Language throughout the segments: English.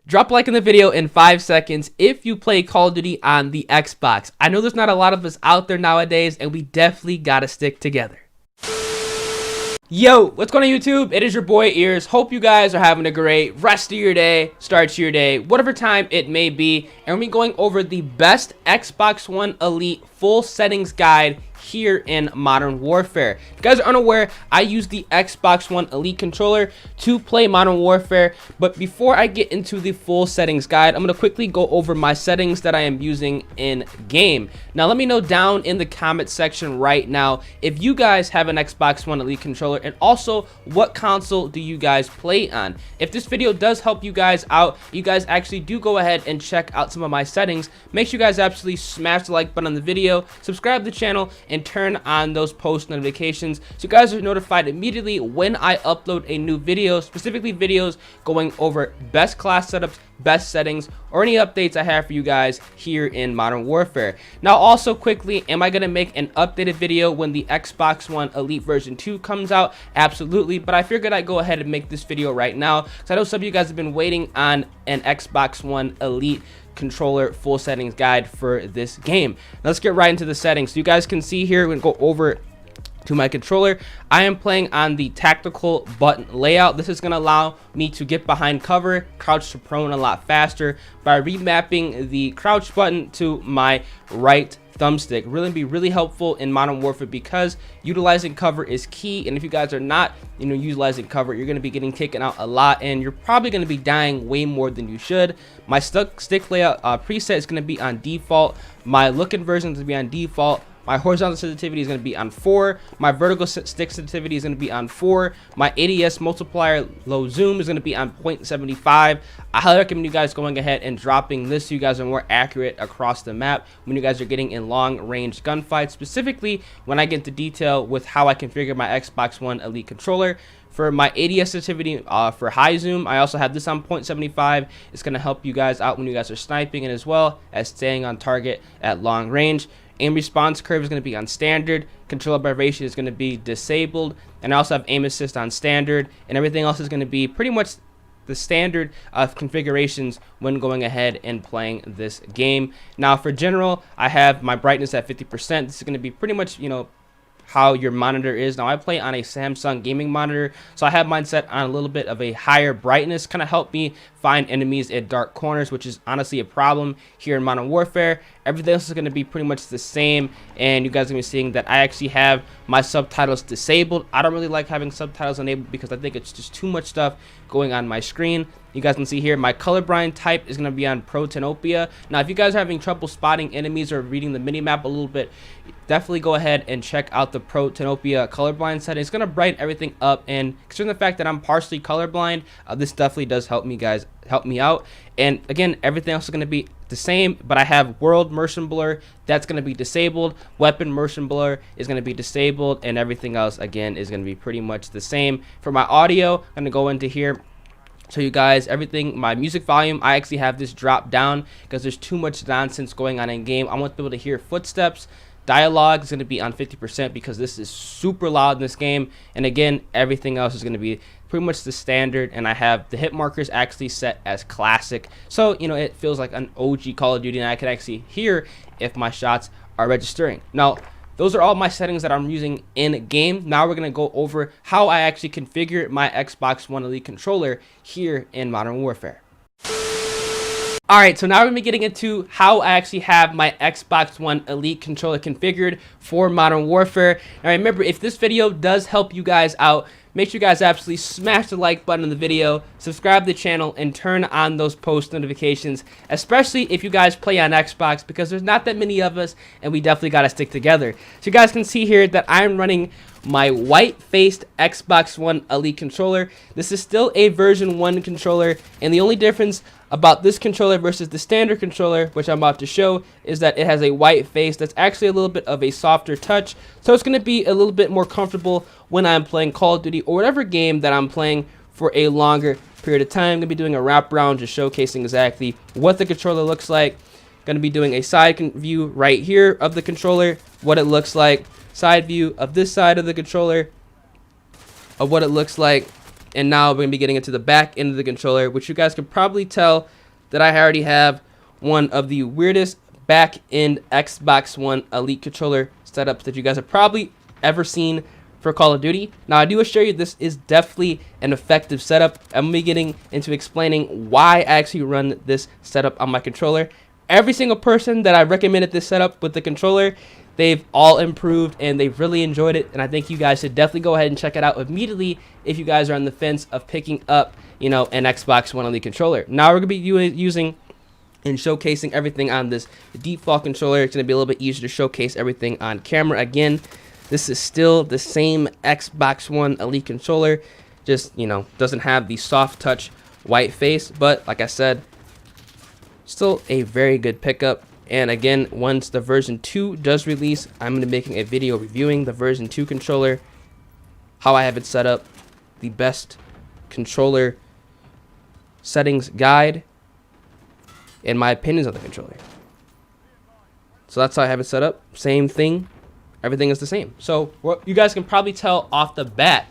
Drop a like in the video in 5 seconds if you play Call of Duty on the Xbox. I know there's not a lot of us out there nowadays, and we definitely gotta stick together. Yo, what's going on YouTube? It is your boy Ears. Hope you guys are having a great rest of your day, start to your day, whatever time it may be. And we're going over the best Xbox One Elite full settings guide here in Modern Warfare. If you guys are unaware, I use the Xbox One Elite controller to play Modern Warfare. But before I get into the full settings guide, I'm going to quickly go over my settings that I am using in game. Now, let me know down in the comment section right now if you guys have an Xbox One Elite controller, and also what console do you guys play on. If this video does help you guys out, you guys actually do go ahead and check out some of my settings. Make sure you guys absolutely smash the like button on the video, subscribe to the channel, and turn on those post notifications so you guys are notified immediately when I upload a new video, specifically videos going over best class setups, best settings, or any updates I have for you guys here in Modern Warfare. Now, also quickly, am I going to make an updated video when the Xbox One Elite version 2 comes out? Absolutely, but I figured I'd go ahead and make this video right now because I know some of you guys have been waiting on an Xbox One Elite controller full settings guide for this game. Now, let's get right into the settings. So you guys can see here, we're going to go over to my controller. I am playing on the tactical button layout. This is going to allow me to get behind cover, crouch to prone a lot faster by remapping the crouch button to my right thumbstick. Really helpful in Modern Warfare because utilizing cover is key, and if you guys are not utilizing cover, you're going to be getting taken out a lot, and you're probably going to be dying way more than you should. My stick layout preset is going to be on default. My look inversion is going to be on default. My horizontal sensitivity is going to be on 4. My vertical stick sensitivity is going to be on 4. My ADS multiplier low zoom is going to be on 0.75. I highly recommend you guys going ahead and dropping this so you guys are more accurate across the map when you guys are getting in long range gunfights, specifically when I get into detail with how I configure my Xbox One Elite controller. For my ADS sensitivity for high zoom, I also have this on 0.75. It's going to help you guys out when you guys are sniping, and as well as staying on target at long range. Aim response curve is going to be on standard. Controller vibration is going to be disabled. And I also have aim assist on standard. And everything else is going to be pretty much the standard of configurations when going ahead and playing this game. Now, for general, I have my brightness at 50%. This is going to be pretty much, how your monitor is. Now, I play on a Samsung gaming monitor, so I have mine set on a little bit of a higher brightness, kind of help me find enemies at dark corners, which is honestly a problem here in Modern Warfare. Everything else is going to be pretty much the same, and you guys are going to be seeing that I actually have my subtitles disabled. I don't really like having subtitles enabled because I think it's just too much stuff going on my screen. You guys can see here my colorblind type is going to be on Pro Tenopia. Now, if you guys are having trouble spotting enemies or reading the minimap a little bit, definitely go ahead and check out the Pro Tenopia colorblind setting. It's going to brighten everything up, and considering the fact that I'm partially colorblind, this definitely does help me out. And again, everything else is going to be the same, but I have world motion blur that's going to be disabled, weapon motion blur is going to be disabled, and everything else again is going to be pretty much the same. For my audio, I'm going to go into here, so you guys, everything, my music volume, I actually have this drop down because there's too much nonsense going on in game. I want to be able to hear footsteps. Dialogue is going to be on 50% because this is super loud in this game. And again, everything else is going to be pretty much the standard. And I have the hit markers actually set as classic. So, it feels like an OG Call of Duty, and I can actually hear if my shots are registering. Now, those are all my settings that I'm using in game. Now we're going to go over how I actually configure my Xbox One Elite controller here in Modern Warfare. Alright, so now we're going to be getting into how I actually have my Xbox One Elite controller configured for Modern Warfare. Now remember, if this video does help you guys out, make sure you guys absolutely smash the like button on the video, subscribe to the channel, and turn on those post notifications, especially if you guys play on Xbox, because there's not that many of us, and we definitely got to stick together. So you guys can see here that I'm running my white-faced Xbox One Elite controller. This is still a version 1 controller, and the only difference about this controller versus the standard controller, which I'm about to show, is that it has a white face that's actually a little bit of a softer touch, so it's going to be a little bit more comfortable when I'm playing Call of Duty or whatever game that I'm playing for a longer period of time. I'm going to be doing a wraparound just showcasing exactly what the controller looks like. Going to be doing a side view right here of the controller, what it looks like, side view of this side of the controller, of what it looks like, and now we're going to be getting into the back end of the controller, which you guys can probably tell that I already have one of the weirdest back-end Xbox One Elite controller setups that you guys have probably ever seen for Call of Duty. Now, I do assure you this is definitely an effective setup. I'm going to be getting into explaining why I actually run this setup on my controller. Every single person that I recommended this setup with the controller, they've all improved and they've really enjoyed it, and I think you guys should definitely go ahead and check it out immediately if you guys are on the fence of picking up, you know, an Xbox One Elite controller. Now we're going to be using and showcasing everything on this default controller. It's going to be a little bit easier to showcase everything on camera. Again, this is still the same Xbox One Elite controller, just, you know, doesn't have the soft touch white face, but like I said, still a very good pickup. And again, once the version 2 does release, I'm going to be making a video reviewing the version 2 controller, how I have it set up, the best controller settings guide, and my opinions on the controller. So that's how I have it set up. Same thing. Everything is the same. So what you guys can probably tell off the bat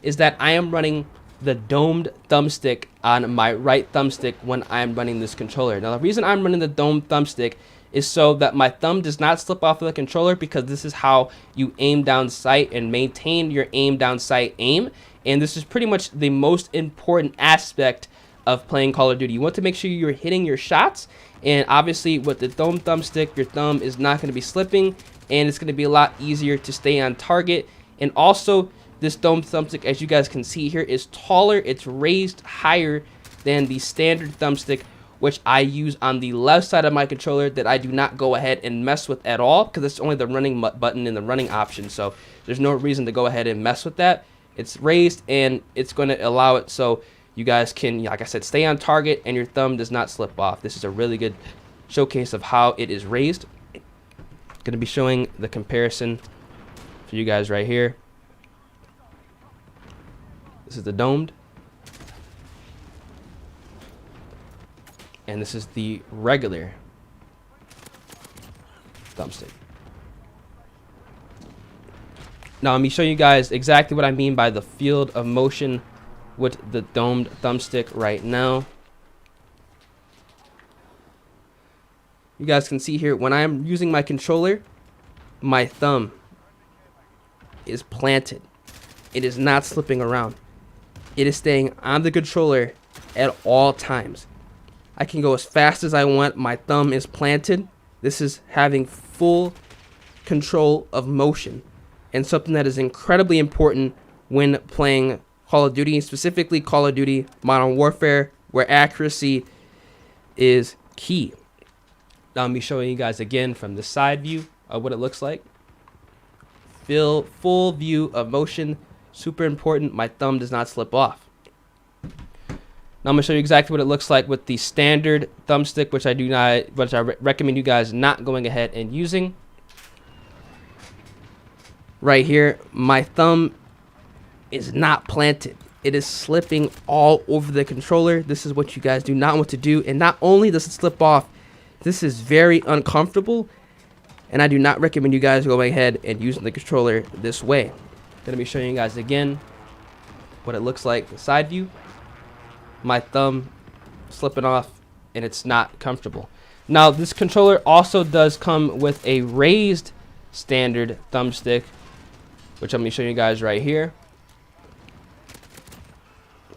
is that I am running the domed thumbstick on my right thumbstick when I'm running this controller. Now, the reason I'm running the domed thumbstick is so that my thumb does not slip off of the controller, because this is how you aim down sight and maintain your aim down sight aim. And this is pretty much the most important aspect of playing Call of Duty. You want to make sure you're hitting your shots, and obviously with the domed thumbstick, your thumb is not going to be slipping, and it's going to be a lot easier to stay on target. And also, this domed thumbstick, as you guys can see here, is taller. It's raised higher than the standard thumbstick, which I use on the left side of my controller, that I do not go ahead and mess with at all, because it's only the running button and the running option. So there's no reason to go ahead and mess with that. It's raised, and it's going to allow it so you guys can, like I said, stay on target and your thumb does not slip off. This is a really good showcase of how it is raised. Going to be showing the comparison for you guys right here. This is the domed, and this is the regular thumbstick. Now let me show you guys exactly what I mean by the field of motion with the domed thumbstick right now. You guys can see here, when I'm using my controller, my thumb is planted. It is not slipping around. It is staying on the controller at all times. I can go as fast as I want. My thumb is planted. This is having full control of motion, and something that is incredibly important when playing Call of Duty, specifically Call of Duty Modern Warfare, where accuracy is key. Now, I'm showing you guys again from the side view of what it looks like. Full view of motion, super important. My thumb does not slip off. Now I'm gonna show you exactly what it looks like with the standard thumbstick, which I recommend you guys not going ahead and using. Right here, my thumb is not planted. It is slipping all over the controller. This is what you guys do not want to do. And not only does it slip off, this is very uncomfortable, and I do not recommend you guys going ahead and using the controller this way. I'm gonna be showing you guys again what it looks like the side view. My thumb slipping off, and it's not comfortable. Now, this controller also does come with a raised standard thumbstick, which I'm gonna show you guys right here.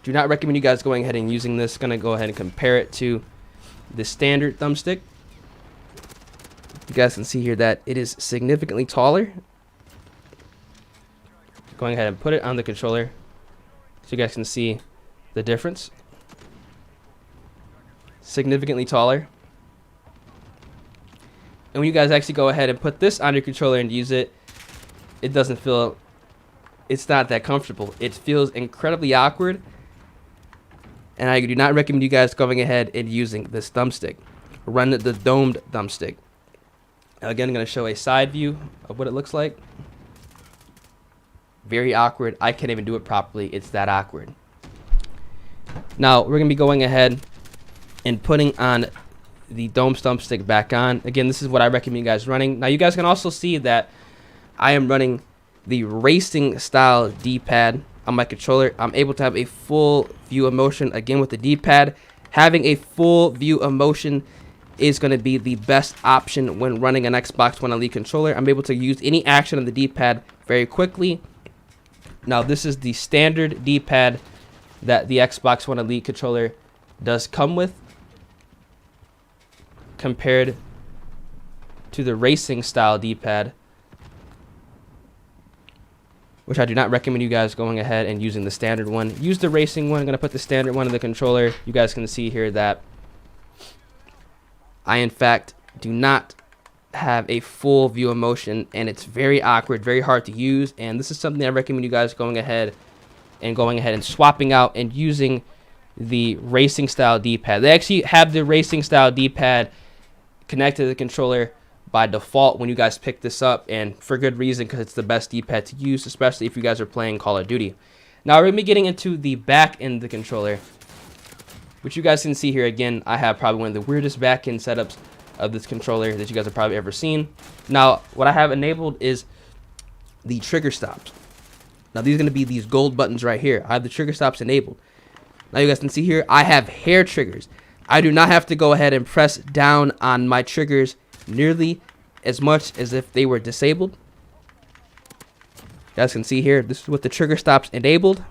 Do not recommend you guys going ahead and using this. Gonna go ahead and compare it to the standard thumbstick. You guys can see here that it is significantly taller. Going ahead and put it on the controller so you guys can see the difference. Significantly taller. And when you guys actually go ahead and put this on your controller and use it, it doesn't feel, it's not that comfortable. It feels incredibly awkward, and I do not recommend you guys going ahead and using this thumbstick. Run the domed thumbstick. Again, I'm going to show a side view of what it looks like. Very awkward. I can't even do it properly. It's that awkward. Now, we're going to be going ahead and putting on the dome thumbstick back on. Again, this is what I recommend you guys running. Now, you guys can also see that I am running the racing style D-pad on my controller. I'm able to have a full view of motion again with the D-pad. Having a full view of motion is going to be the best option when running an Xbox One Elite controller. I'm able to use any action on the D-pad very quickly. Now, this is the standard D-pad that the Xbox One Elite controller does come with, compared to the racing style D-pad, which I do not recommend you guys going ahead and using the standard one. Use the racing one. I'm going to put the standard one in the controller. You guys can see here that I, in fact, do not have a full view of motion, and it's very awkward, very hard to use. And this is something I recommend you guys going ahead and swapping out and using the racing style D-pad. They actually have the racing style D-pad connected to the controller by default when you guys pick this up, and for good reason, because it's the best D-pad to use, especially if you guys are playing Call of Duty. Now we're going to be getting into the back end of the controller, which you guys can see here. Again, I have probably one of the weirdest back end setups of this controller that you guys have probably ever seen. Now, what I have enabled is the trigger stops. Now, these are going to be these gold buttons right here. I have the trigger stops enabled. Now, you guys can see here, I have hair triggers. I do not have to go ahead and press down on my triggers nearly as much as if they were disabled. You guys can see here, this is with the trigger stops enabled.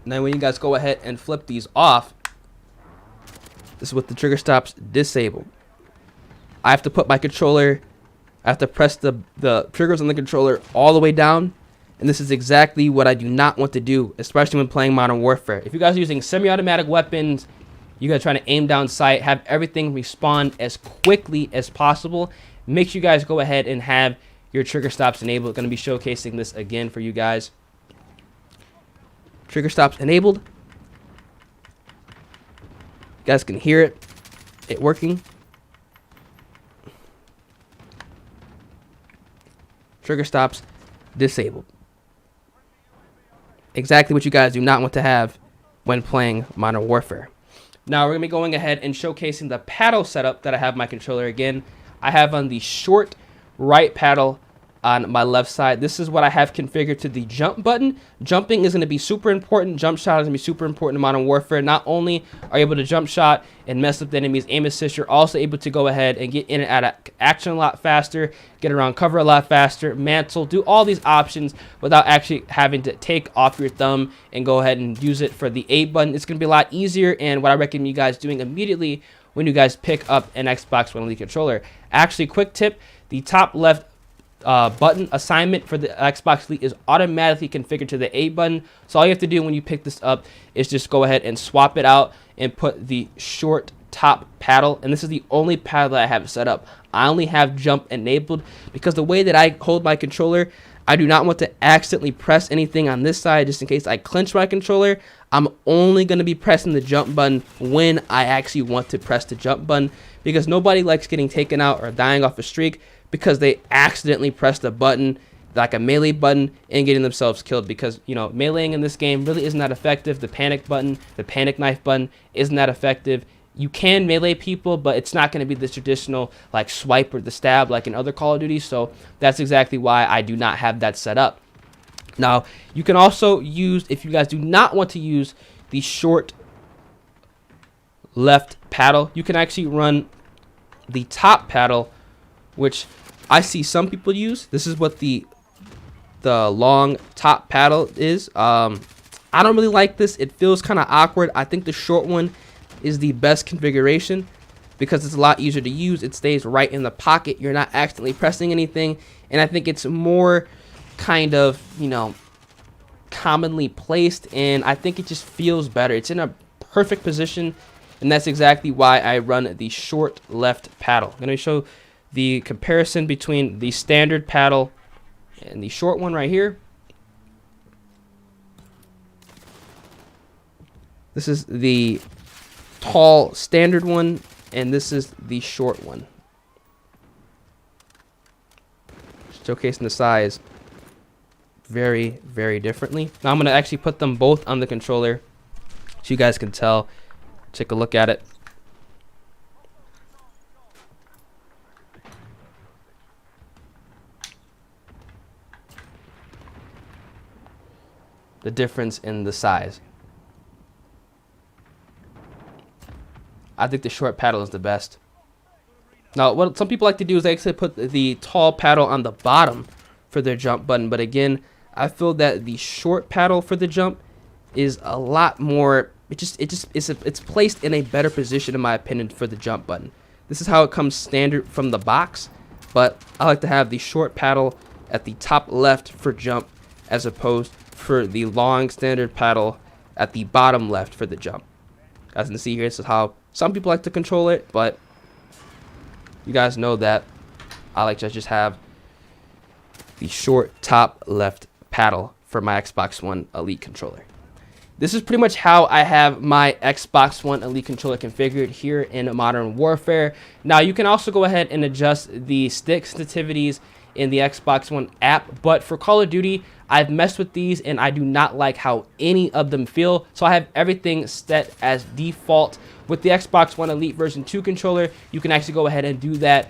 Now when you guys go ahead and flip these off, this is with the trigger stops disabled. I have to put my controller, I have to press the triggers on the controller all the way down, and this is exactly what I do not want to do, especially when playing Modern Warfare. If you guys are using semi-automatic weapons, you guys trying to aim down sight, have everything respond as quickly as possible, make sure you guys go ahead and have your trigger stops enabled. Going to be showcasing this again for you guys. Trigger stops enabled. You guys can hear it working. Trigger stops disabled. Exactly what you guys do not want to have when playing Modern Warfare. Now we're going to be going ahead and showcasing the paddle setup that I have my controller. Again, I have on the short right paddle on my left side. This is what I have configured to the jump button. Jumping is going to be super important. Jump shot is going to be super important in Modern Warfare. Not only are you able to jump shot and mess up the enemy's aim assist, you're also able to go ahead and get in and out of action a lot faster, get around cover a lot faster, mantle, do all these options without actually having to take off your thumb and go ahead and use it for the A button. It's going to be a lot easier, and what I recommend you guys doing immediately when you guys pick up an Xbox One Elite controller. Actually, quick tip, the top left button assignment for the Xbox Elite is automatically configured to the A button. So all you have to do when you pick this up is just go ahead and swap it out and put the short top paddle. And this is the only paddle that I have set up. I only have jump enabled because the way that I hold my controller, I do not want to accidentally press anything on this side just in case I clench my controller. I'm only going to be pressing the jump button when I actually want to press the jump button, because nobody likes getting taken out or dying off a streak because they accidentally pressed a button like a melee button and getting themselves killed, because, you know, meleeing in this game really isn't that effective. The panic button, the panic knife button isn't that effective. You can melee people, but it's not going to be the traditional like swipe or the stab like in other Call of Duty. So that's exactly why I do not have that set up. Now, you can also use, if you guys do not want to use the short left paddle, you can actually run the top paddle, which I see some people use. This is what the long top paddle is. I don't really like this. It feels kind of awkward. I think the short one is the best configuration because it's a lot easier to use. It stays right in the pocket. You're not accidentally pressing anything, and I think it's more kind of, you know, commonly placed, and I think it just feels better. It's in a perfect position, and that's exactly why I run the short left paddle. I'm going to show the comparison between the standard paddle and the short one right here. This is the tall standard one, and this is the short one. Showcasing the size very, very differently. Now I'm going to actually put them both on the controller so you guys can tell. Take a look at it. The difference in the size. I think the short paddle is the best. Now, what some people like to do is they actually put the tall paddle on the bottom for their jump button. But again, I feel that the short paddle for the jump is a lot more. It's placed in a better position, in my opinion, for the jump button. This is how it comes standard from the box. But I like to have the short paddle at the top left for jump, as opposed for the long standard paddle at the bottom left for the jump. As you can see here, this is how some people like to control it, but you guys know that I like to just have the short top left paddle for my Xbox One Elite controller. This is pretty much how I have my Xbox One Elite controller configured here in Modern Warfare. Now, you can also go ahead and adjust the stick sensitivities in the Xbox One app, but for Call of Duty, I've messed with these and I do not like how any of them feel, so I have everything set as default. With the Xbox One Elite version 2 controller, you can actually go ahead and do that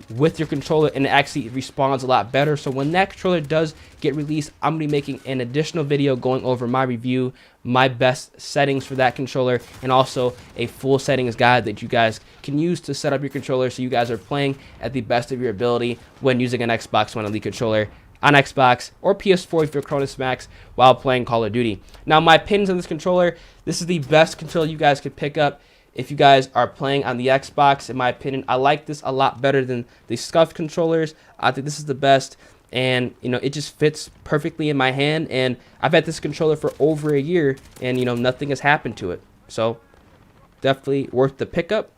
with your controller, and it actually responds a lot better. So when that controller does get released, I'm going to be making an additional video going over my review, my best settings for that controller, and also a full settings guide that you guys can use to set up your controller so you guys are playing at the best of your ability when using an Xbox One Elite controller on Xbox or PS4 if you're Cronus Max while playing Call of Duty. Now, my opinions on this controller, this is the best controller you guys could pick up if you guys are playing on the Xbox. In my opinion, I like this a lot better than the scuffed controllers. I think this is the best, and you know, it just fits perfectly in my hand, and I've had this controller for over a year, and you know, nothing has happened to it. So definitely worth the pickup,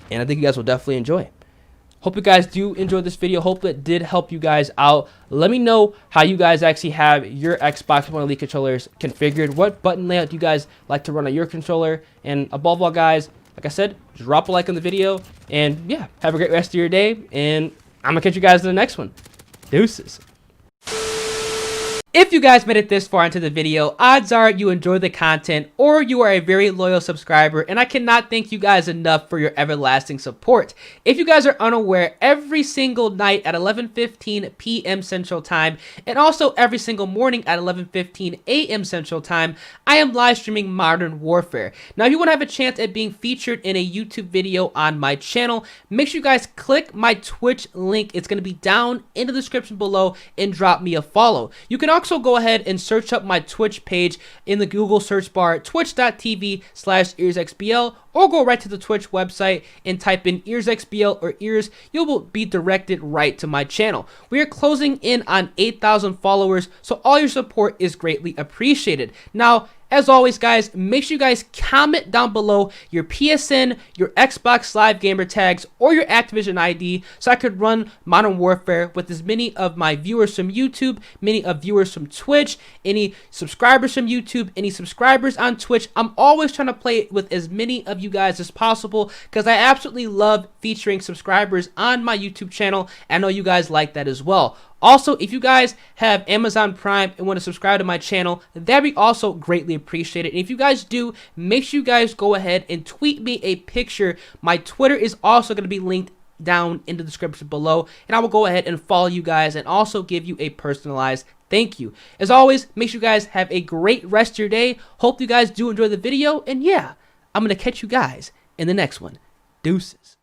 and I think you guys will definitely enjoy it. Hope you guys do enjoy this video. Hope it did help you guys out. Let me know how you guys actually have your Xbox One Elite controllers configured. What button layout do you guys like to run on your controller? And above all, guys, like I said, just drop a like on the video. And yeah, have a great rest of your day. And I'm going to catch you guys in the next one. Deuces. If you guys made it this far into the video, odds are you enjoy the content or you are a very loyal subscriber, and I cannot thank you guys enough for your everlasting support. If you guys are unaware, every single night at 11:15 p.m. Central Time, and also every single morning at 11:15 a.m. Central Time, I am live streaming Modern Warfare. Now, if you want to have a chance at being featured in a YouTube video on my channel, make sure you guys click my Twitch link. It's going to be down in the description below, and drop me a follow. You can also go ahead and search up my Twitch page in the Google search bar, twitch.tv/earsxbl, or go right to the Twitch website and type in earsxbl or ears. You will be directed right to my channel. We are closing in on 8,000 followers, so all your support is greatly appreciated. Now, as always, guys, make sure you guys comment down below your PSN, your Xbox Live gamer tags, or your Activision ID so I could run Modern Warfare with as many of my viewers from YouTube, many of viewers from Twitch, any subscribers from YouTube, any subscribers on Twitch. I'm always trying to play with as many of you guys as possible because I absolutely love featuring subscribers on my YouTube channel. I know you guys like that as well. Also, if you guys have Amazon Prime and want to subscribe to my channel, that'd be also greatly appreciated. And if you guys do, make sure you guys go ahead and tweet me a picture. My Twitter is also going to be linked down in the description below, and I will go ahead and follow you guys and also give you a personalized thank you. As always, make sure you guys have a great rest of your day. Hope you guys do enjoy the video, and yeah, I'm going to catch you guys in the next one. Deuces.